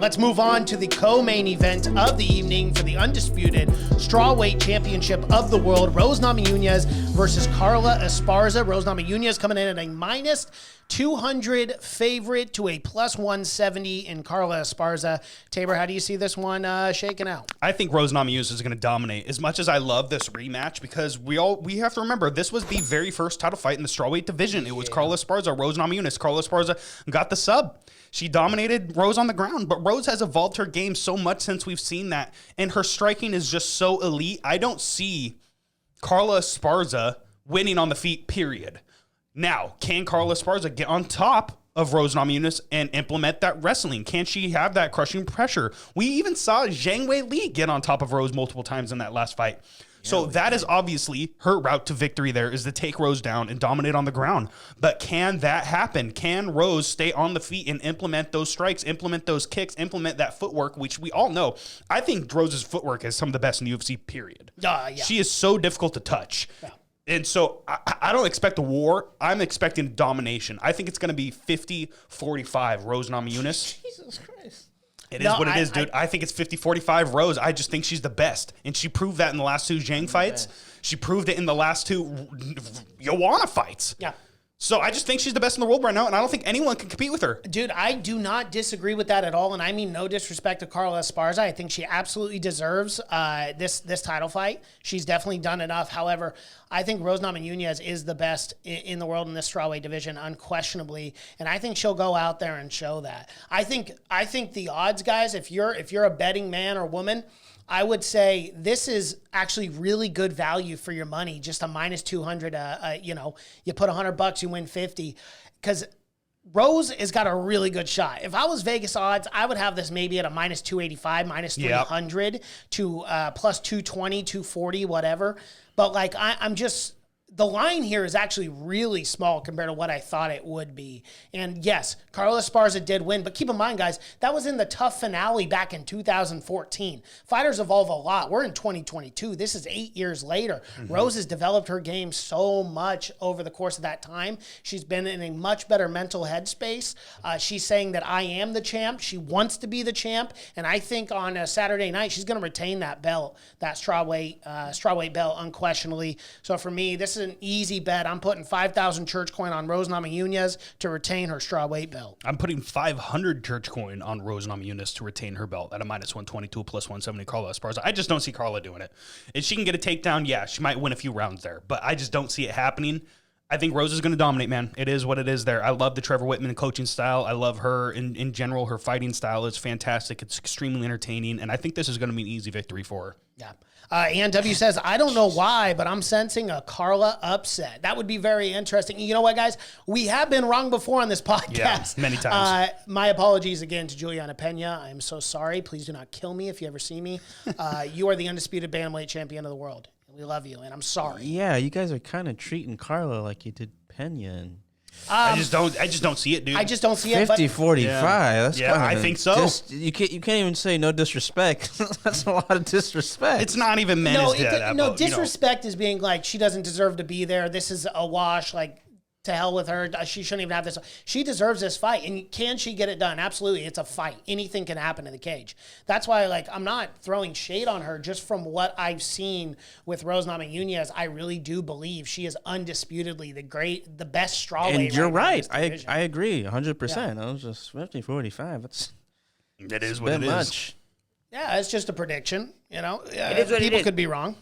Let's move on to the co-main event of the evening for the undisputed strawweight championship of the world. Rose Namajunas versus Carla Esparze. Rose Namajunas coming in at a minus 200 favorite to a plus 170 in Carla Esparze. Tabor, how do you see this one shaking out? I think Rose Namajunas is going to dominate. As much as I love this rematch, because we have to remember this was the very first title fight in the strawweight division. It was Carla Esparze, Rose Namajunas. Carla Esparze got the sub. She dominated Rose on the ground, but Rose has evolved her game so much since we've seen that, and her striking is just so elite. I don't see Carla Esparze winning on the feet, period. Now, can Carla Esparze get on top of Rose Namajunas and implement that wrestling? Can she have that crushing pressure? We even saw Zhang Weili get on top of Rose multiple times in that last fight. So that is obviously her route to victory there, is to take Rose down and dominate on the ground. But can that happen? Can Rose stay on the feet and implement those strikes, implement those kicks, implement that footwork, which we all know? I think Rose's footwork is some of the best in the UFC, period. She is so difficult to touch. Yeah. And so I don't expect a war. I'm expecting domination. I think it's going to be 50-45 Rose Namajunas. Jesus Christ. It is what it is, dude. I think it's 50-45 Rose. I just think she's the best. And she proved that in the last two Zhang fights. She proved it in the last two Joanna fights. Yeah. So I just think she's the best in the world right now, and I don't think anyone can compete with her. Dude, I do not disagree with that at all, and I mean no disrespect to Carla Esparze. I think she absolutely deserves this title fight. She's definitely done enough. However, I think Rose Namajunas is the best in the world in this strawweight division, unquestionably, and I think she'll go out there and show that. I think the odds, guys, if you're a betting man or woman, I would say this is actually really good value for your money. Just a minus 200, you put $100, you win 50. Because Rose has got a really good shot. If I was Vegas odds, I would have this maybe at a minus 285, minus 300 to plus 220, 240, whatever. But like, I'm just... The line here is actually really small compared to what I thought it would be. And yes, Carla Esparze did win, but keep in mind, guys, that was in the tough finale back in 2014. Fighters evolve a lot. We're in 2022. This is 8 years later. Mm-hmm. Rose has developed her game so much over the course of that time. She's been in a much better mental headspace. She's saying that I am the champ. She wants to be the champ. And I think on a Saturday night, she's going to retain that belt, that strawweight belt, unquestionably. So for me, this is an easy bet. I'm putting 5,000 church coin on Rose Namajunas to retain her strawweight belt. I'm putting 500 church coin on Rose Namajunas to retain her belt at a minus 122 plus 170 Carla Esparze. I just don't see Carla doing it. If she can get a takedown, yeah, she might win a few rounds there, but I just don't see it happening. I think Rose is going to dominate, man. It is what it is there. I love the Trevor Whitman coaching style. I love her in general. Her fighting style is fantastic. It's extremely entertaining, and I think this is going to be an easy victory for her. Yeah. Ann W says, I don't know why, but I'm sensing a Carla upset. That would be very interesting. You know what, guys? We have been wrong before on this podcast. Yeah, many times. My apologies again to Juliana Pena. I'm so sorry. Please do not kill me if you ever see me. You are the undisputed bantamweight champion of the world. We love you, and I'm sorry. Yeah, you guys are kind of treating Carla like you did Pena. And I just don't see it, dude. I just don't see it. 50-45. That's I think so. You can't even say no disrespect. That's a lot of disrespect. It's not even meant disrespect is being like, she doesn't deserve to be there. This is a wash. Like, to hell with her. She shouldn't even have this. She deserves this fight. And can she get it done? Absolutely. It's a fight. Anything can happen in the cage. That's why, like, I'm not throwing shade on her just from what I've seen with Rose Namajunas. I really do believe she is undisputedly the best strawweight. And you're right. I agree 100%. I was just 50-45. It is what it is. Yeah, it's just a prediction. You know, it is what people it is. could be wrong.